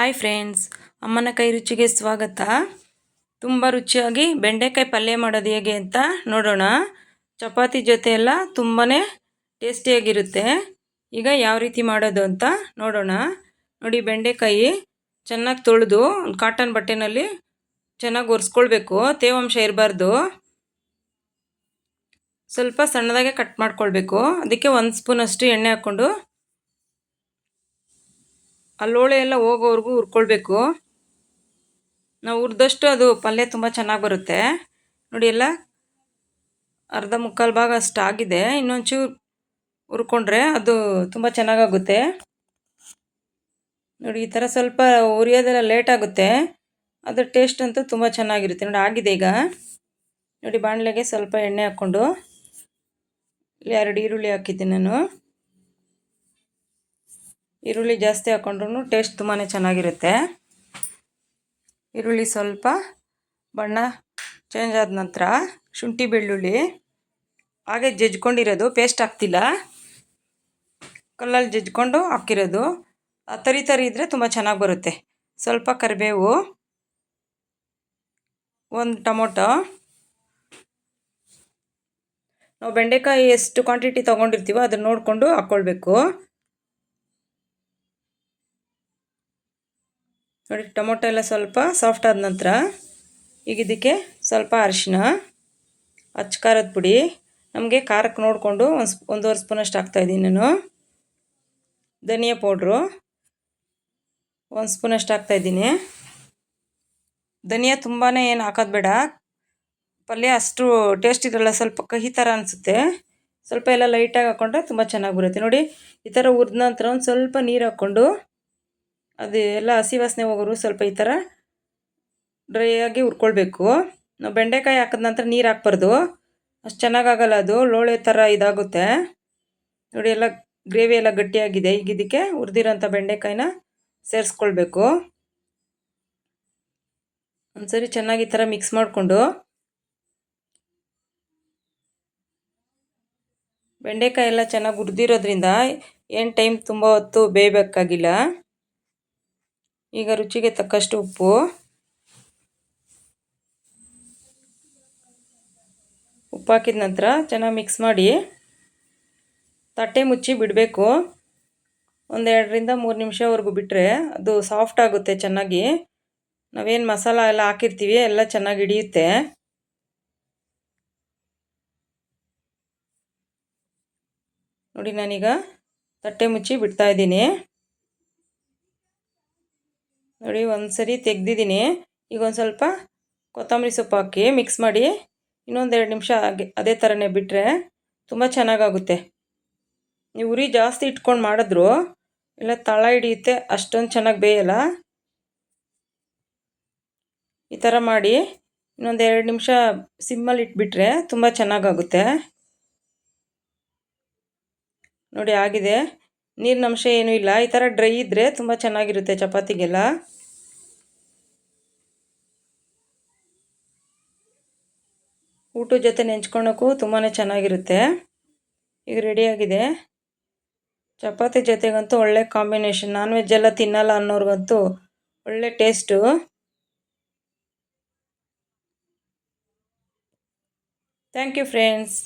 Hi friends, ಅಮ್ಮನ ಕೈ ರುಚಿಗೆ ಸ್ವಾಗತ. ತುಂಬ ರುಚಿಯಾಗಿ ಬೆಂಡೆಕಾಯಿ ಪಲ್ಯ ಮಾಡೋದು ಹೇಗೆ ಅಂತ ನೋಡೋಣ. ಚಪಾತಿ ಜೊತೆ ಎಲ್ಲ ತುಂಬಾ ಟೇಸ್ಟಿಯಾಗಿರುತ್ತೆ. ಈಗ ಯಾವ ರೀತಿ ಮಾಡೋದು ಅಂತ ನೋಡೋಣ. ನೋಡಿ, ಬೆಂಡೆಕಾಯಿ ಚೆನ್ನಾಗಿ ತೊಳೆದು ಕಾಟನ್ ಬಟ್ಟೆನಲ್ಲಿ ಚೆನ್ನಾಗಿ ಒರೆಸ್ಕೊಳ್ಬೇಕು. ತೇವಾಂಶ ಇರಬಾರ್ದು. ಸ್ವಲ್ಪ ಸಣ್ಣದಾಗೆ ಕಟ್ ಮಾಡ್ಕೊಳ್ಬೇಕು. ಅದಕ್ಕೆ 1 ಸ್ಪೂನಷ್ಟು ಎಣ್ಣೆ ಹಾಕ್ಕೊಂಡು ಅಲ್ಲೋಳೆ ಎಲ್ಲ ಹೋಗೋವರೆಗೂ ಹುರ್ಕೊಳ್ಬೇಕು. ನಾವು ಹುರಿದಷ್ಟು ಅದು ಪಲ್ಯ ತುಂಬ ಚೆನ್ನಾಗಿ ಬರುತ್ತೆ. ನೋಡಿ, ಎಲ್ಲ ಅರ್ಧ ಮುಕ್ಕಾಲು ಭಾಗ ಅಷ್ಟು ಆಗಿದೆ. ಇನ್ನೊಂಚೂರು ಹುರ್ಕೊಂಡ್ರೆ ಅದು ತುಂಬ ಚೆನ್ನಾಗಾಗುತ್ತೆ. ನೋಡಿ, ಈ ಥರ ಸ್ವಲ್ಪ ಹುರಿಯೋದೆಲ್ಲ ಲೇಟ್ ಆಗುತ್ತೆ. ಅದ್ರ ಟೇಸ್ಟ್ ಅಂತೂ ತುಂಬ ಚೆನ್ನಾಗಿರುತ್ತೆ. ನೋಡಿ, ಆಗಿದೆ ಈಗ. ನೋಡಿ, ಬಾಣಲೆಗೆ ಸ್ವಲ್ಪ ಎಣ್ಣೆ ಹಾಕ್ಕೊಂಡು ಇಲ್ಲಿ 2 ಈರುಳ್ಳಿ ಹಾಕಿದ್ದೀನಿ ನಾನು. ಈರುಳ್ಳಿ ಜಾಸ್ತಿ ಹಾಕ್ಕೊಂಡ್ರೂ ಟೇಸ್ಟ್ ತುಂಬಾ ಚೆನ್ನಾಗಿರುತ್ತೆ. ಈರುಳ್ಳಿ ಸ್ವಲ್ಪ ಬಣ್ಣ ಚೇಂಜ್ ಆದ ನಂತರ ಶುಂಠಿ ಬೆಳ್ಳುಳ್ಳಿ ಹಾಗೆ ಜಜ್ಕೊಂಡಿರೋದು, ಪೇಸ್ಟ್ ಹಾಕ್ತಿಲ್ಲ, ಕಲ್ಲಲ್ಲಿ ಜಜ್ಕೊಂಡು ಹಾಕಿರೋದು. ತರಿ ಇದ್ದರೆ ತುಂಬ ಚೆನ್ನಾಗಿ ಬರುತ್ತೆ. ಸ್ವಲ್ಪ ಕರಿಬೇವು, 1 ಟೊಮೊಟೊ. ನಾವು ಬೆಂಡೆಕಾಯಿ ಎಷ್ಟು ಕ್ವಾಂಟಿಟಿ ತೊಗೊಂಡಿರ್ತೀವೋ ಅದನ್ನು ನೋಡಿಕೊಂಡು ಹಾಕ್ಕೊಳ್ಬೇಕು. ನೋಡಿ, ಟೊಮೊಟೊ ಎಲ್ಲ ಸ್ವಲ್ಪ ಸಾಫ್ಟ್ ಆದ ನಂತರ ಈಗ ಇದಕ್ಕೆ ಸ್ವಲ್ಪ ಅರಿಶಿನ, ಅಚ್ಚ ಖಾರದ ಪುಡಿ, ನಮಗೆ ಖಾರಕ್ಕೆ ನೋಡಿಕೊಂಡು 1.5 ಸ್ಪೂನಷ್ಟು ಹಾಕ್ತಾಯಿದ್ದೀನಿ ನಾನು. ಧನಿಯಾ ಪೌಡ್ರು 1 ಸ್ಪೂನಷ್ಟು ಹಾಕ್ತಾಯಿದ್ದೀನಿ. ಧನಿಯಾ ತುಂಬಾ ಏನು ಹಾಕೋದು ಬೇಡ, ಪಲ್ಯ ಅಷ್ಟು ಟೇಸ್ಟ್ ಇರಲ್ಲ, ಸ್ವಲ್ಪ ಕಹಿ ಥರ ಅನಿಸುತ್ತೆ. ಸ್ವಲ್ಪ ಎಲ್ಲ ಲೈಟಾಗಿ ಹಾಕ್ಕೊಂಡ್ರೆ ತುಂಬ ಚೆನ್ನಾಗಿ ಬರುತ್ತೆ. ನೋಡಿ, ಈ ಥರ ಹುರಿದ ನಂತರ ಒಂದು ಸ್ವಲ್ಪ ನೀರು ಹಾಕ್ಕೊಂಡು ಅದು ಎಲ್ಲ ಹಸಿ ವಾಸನೆ ಹೋಗೋರು ಸ್ವಲ್ಪ ಈ ಥರ ಡ್ರೈ ಆಗಿ ಹುರ್ಕೊಳ್ಬೇಕು. ನಾವು ಬೆಂಡೆಕಾಯಿ ಹಾಕಿದ ನಂತರ ನೀರು ಹಾಕ್ಬಾರ್ದು, ಅಷ್ಟು ಚೆನ್ನಾಗಾಗಲ್ಲ, ಅದು ಲೋಳೆ ಥರ ಇದಾಗುತ್ತೆ. ನೋಡಿ, ಎಲ್ಲ ಗ್ರೇವಿ ಎಲ್ಲ ಗಟ್ಟಿಯಾಗಿದೆ. ಈಗ ಇದಕ್ಕೆ ಹುರಿದಿರೋಂಥ ಬೆಂಡೆಕಾಯಿನ ಸೇರಿಸ್ಕೊಳ್ಬೇಕು. ಒಂದ್ಸರಿ ಚೆನ್ನಾಗಿ ಈ ಥರ ಮಿಕ್ಸ್ ಮಾಡಿಕೊಂಡು ಬೆಂಡೆಕಾಯಿ ಎಲ್ಲ ಚೆನ್ನಾಗಿ ಹುರಿದಿರೋದ್ರಿಂದ ಏನು ಟೈಮ್ ತುಂಬ ಹೊತ್ತು ಬೇಯಬೇಕಾಗಿಲ್ಲ. ಈಗ ರುಚಿಗೆ ತಕ್ಕಷ್ಟು ಉಪ್ಪು, ಹಾಕಿದ ನಂತರ ಚೆನ್ನಾಗಿ ಮಿಕ್ಸ್ ಮಾಡಿ ತಟ್ಟೆ ಮುಚ್ಚಿ ಬಿಡಬೇಕು. 1-2ರಿಂದ 3 ನಿಮಿಷವರೆಗೂ ಬಿಟ್ಟರೆ ಅದು ಸಾಫ್ಟ್ ಆಗುತ್ತೆ ಚೆನ್ನಾಗಿ. ನಾವೇನು ಮಸಾಲ ಎಲ್ಲ ಹಾಕಿರ್ತೀವಿ ಎಲ್ಲ ಚೆನ್ನಾಗಿ ಹಿಡಿಯುತ್ತೆ. ನೋಡಿ, ನಾನೀಗ ತಟ್ಟೆ ಮುಚ್ಚಿ ಬಿಡ್ತಾ ಇದ್ದೀನಿ. ನೋಡಿ, ಒಂದ್ಸರಿ ತೆಗ್ದಿದ್ದೀನಿ. ಈಗ ಒಂದು ಸ್ವಲ್ಪ ಕೊತ್ತಂಬರಿ ಸೊಪ್ಪು ಹಾಕಿ ಮಿಕ್ಸ್ ಮಾಡಿ ಇನ್ನೊಂದು 2 ನಿಮಿಷ ಅದೇ ಥರನೇ ಬಿಟ್ಟರೆ ತುಂಬ ಚೆನ್ನಾಗಾಗುತ್ತೆ. ನೀವು ಉರಿ ಜಾಸ್ತಿ ಇಟ್ಕೊಂಡು ಮಾಡಿದ್ರು ಎಲ್ಲ ತಳ ಹಿಡಿಯುತ್ತೆ, ಅಷ್ಟೊಂದು ಚೆನ್ನಾಗಿ ಬೇಯಲ್ಲ. ಈ ಥರ ಮಾಡಿ ಇನ್ನೊಂದು 2 ನಿಮಿಷ ಸಿಮ್ಮಲ್ಲಿ ಇಟ್ಬಿಟ್ರೆ ತುಂಬ ಚೆನ್ನಾಗಾಗುತ್ತೆ. ನೋಡಿ, ಆಗಿದೆ. ನೀರಿನ ಅಂಶ ಏನೂ ಇಲ್ಲ. ಈ ಥರ ಡ್ರೈ ಇದ್ದರೆ ತುಂಬ ಚೆನ್ನಾಗಿರುತ್ತೆ ಚಪಾತಿಗೆಲ್ಲ. ಊಟದ ಜೊತೆ ನೆಂಚ್ಕೊಳ್ಳೋಕ್ಕೂ ತುಂಬಾ ಚೆನ್ನಾಗಿರುತ್ತೆ. ಈಗ ರೆಡಿಯಾಗಿದೆ. ಚಪಾತಿ ಜೊತೆಗಂತೂ ಒಳ್ಳೆ ಕಾಂಬಿನೇಷನ್. ನಾನ್ ವೆಜ್ ಎಲ್ಲ ತಿನ್ನಲ್ಲ ಅನ್ನೋರಿಗಂತೂ ಒಳ್ಳೆ ಟೇಸ್ಟು. Thank you friends.